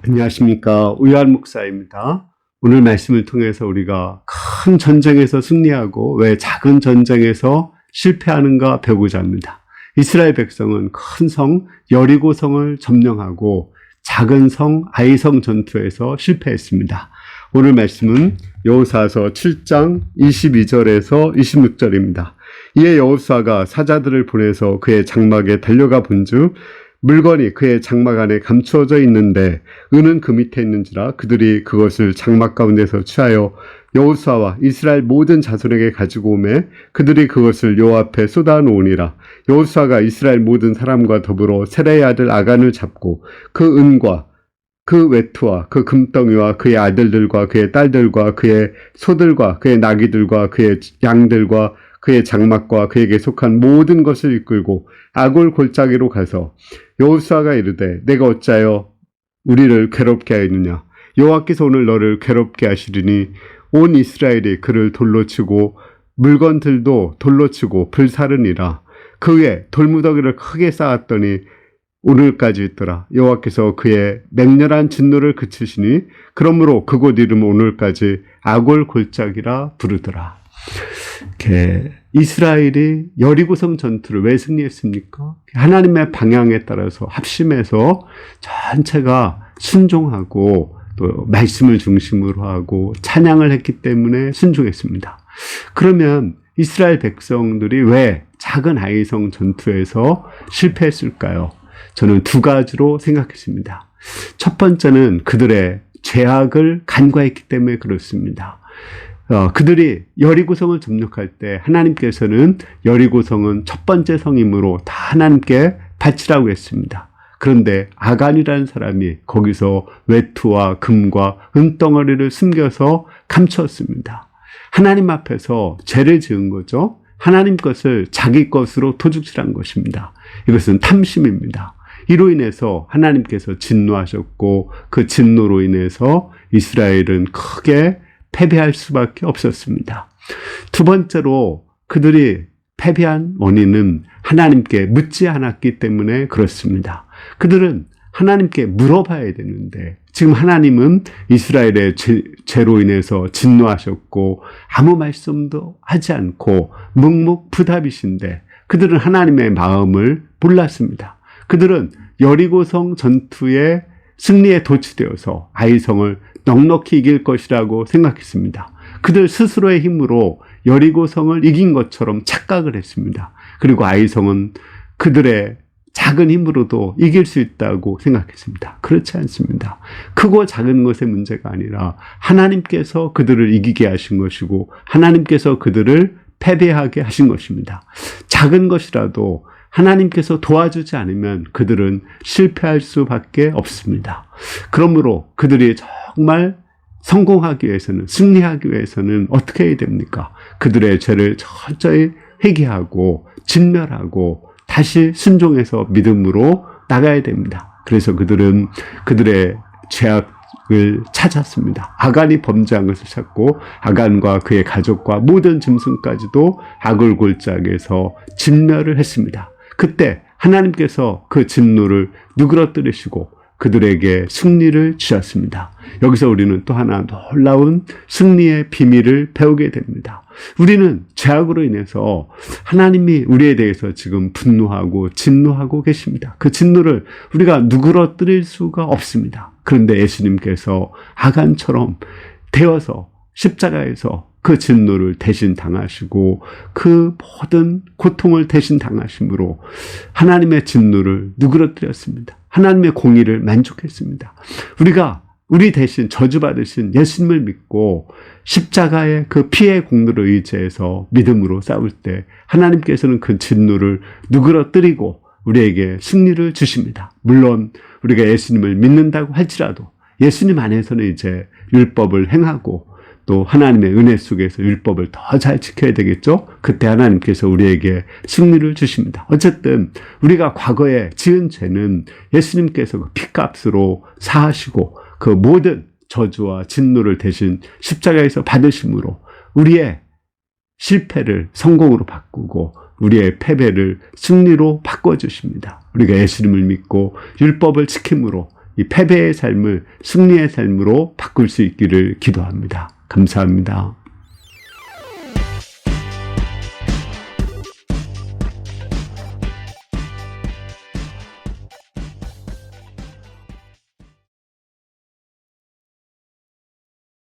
안녕하십니까. 우요한 목사입니다. 오늘 말씀을 통해서 우리가 큰 전쟁에서 승리하고 왜 작은 전쟁에서 실패하는가 배우고자 합니다. 이스라엘 백성은 큰 성 여리고성을 점령하고 작은 성 아이성 전투에서 실패했습니다. 오늘 말씀은 여호수아서 7장 22절에서 26절입니다. 이에 여호수아가 사자들을 보내서 그의 장막에 달려가 본즉 물건이 그의 장막 안에 감추어져 있는데 은은 그 밑에 있는지라 그들이 그것을 장막 가운데서 취하여 여호수아와 이스라엘 모든 자손에게 가지고 오매 그들이 그것을 여호와 앞에 쏟아 놓으니라. 여호수아가 이스라엘 모든 사람과 더불어 세라의 아들 아간을 잡고 그 은과 그 외투와 그 금덩이와 그의 아들들과 그의 딸들과 그의 소들과 그의 나귀들과 그의 양들과 그의 장막과 그에게 속한 모든 것을 이끌고 아골 골짜기로 가서 여호수아가 이르되 내가 어찌하여 우리를 괴롭게 하였느냐. 여호와께서 오늘 너를 괴롭게 하시리니 온 이스라엘이 그를 돌로 치고 물건들도 돌로 치고 불사르니라. 그 위에 돌무더기를 크게 쌓았더니 오늘까지 있더라. 여호와께서 그의 맹렬한 진노를 그치시니 그러므로 그곳 이름 오늘까지 아골 골짜기라 부르더라. 이렇게 이스라엘이 여리고성 전투를 왜 승리했습니까? 하나님의 방향에 따라서 합심해서 전체가 순종하고 또 말씀을 중심으로 하고 찬양을 했기 때문에 순종했습니다. 그러면 이스라엘 백성들이 왜 작은 아이성 전투에서 실패했을까요? 저는 두 가지로 생각했습니다. 첫 번째는 그들의 죄악을 간과했기 때문에 그렇습니다. 그들이 여리고성을 점령할 때 하나님께서는 여리고성은 첫 번째 성이므로 다 하나님께 바치라고 했습니다. 그런데 아간이라는 사람이 거기서 외투와 금과 은덩어리를 숨겨서 감추었습니다. 하나님 앞에서 죄를 지은 거죠. 하나님 것을 자기 것으로 도둑질한 것입니다. 이것은 탐심입니다. 이로 인해서 하나님께서 진노하셨고 그 진노로 인해서 이스라엘은 크게 패배할 수밖에 없었습니다. 두 번째로 그들이 패배한 원인은 하나님께 묻지 않았기 때문에 그렇습니다. 그들은 하나님께 물어봐야 되는데 지금 하나님은 이스라엘의 죄로 인해서 진노하셨고 아무 말씀도 하지 않고 묵묵부답이신데 그들은 하나님의 마음을 몰랐습니다. 그들은 여리고성 전투에 승리에 도취되어서 아이성을 넉넉히 이길 것이라고 생각했습니다. 그들 스스로의 힘으로 여리고성을 이긴 것처럼 착각을 했습니다. 그리고 아이성은 그들의 작은 힘으로도 이길 수 있다고 생각했습니다. 그렇지 않습니다. 크고 작은 것의 문제가 아니라 하나님께서 그들을 이기게 하신 것이고 하나님께서 그들을 패배하게 하신 것입니다. 작은 것이라도 하나님께서 도와주지 않으면 그들은 실패할 수밖에 없습니다. 그러므로 그들이 정말 성공하기 위해서는, 승리하기 위해서는 어떻게 해야 됩니까? 그들의 죄를 철저히 회개하고 진멸하고 다시 순종해서 믿음으로 나가야 됩니다. 그래서 그들은 그들의 죄악을 찾았습니다. 아간이 범죄한 것을 찾고 아간과 그의 가족과 모든 짐승까지도 아골 골짜기에서 진멸을 했습니다. 그때 하나님께서 그 진노를 누그러뜨리시고 그들에게 승리를 주셨습니다. 여기서 우리는 또 하나 놀라운 승리의 비밀을 배우게 됩니다. 우리는 죄악으로 인해서 하나님이 우리에 대해서 지금 분노하고 진노하고 계십니다. 그 진노를 우리가 누그러뜨릴 수가 없습니다. 그런데 예수님께서 아간처럼 되어서 십자가에서 그 진노를 대신 당하시고 그 모든 고통을 대신 당하심으로 하나님의 진노를 누그러뜨렸습니다. 하나님의 공의를 만족했습니다. 우리가 우리 대신 저주받으신 예수님을 믿고 십자가의 그 피의 공로를 의지해서 믿음으로 싸울 때 하나님께서는 그 진노를 누그러뜨리고 우리에게 승리를 주십니다. 물론 우리가 예수님을 믿는다고 할지라도 예수님 안에서는 이제 율법을 행하고 또 하나님의 은혜 속에서 율법을 더 잘 지켜야 되겠죠? 그때 하나님께서 우리에게 승리를 주십니다. 어쨌든 우리가 과거에 지은 죄는 예수님께서 그 피값으로 사하시고 그 모든 저주와 진노를 대신 십자가에서 받으심으로 우리의 실패를 성공으로 바꾸고 우리의 패배를 승리로 바꿔주십니다. 우리가 예수님을 믿고 율법을 지킴으로 이 패배의 삶을 승리의 삶으로 바꿀 수 있기를 기도합니다. 감사합니다.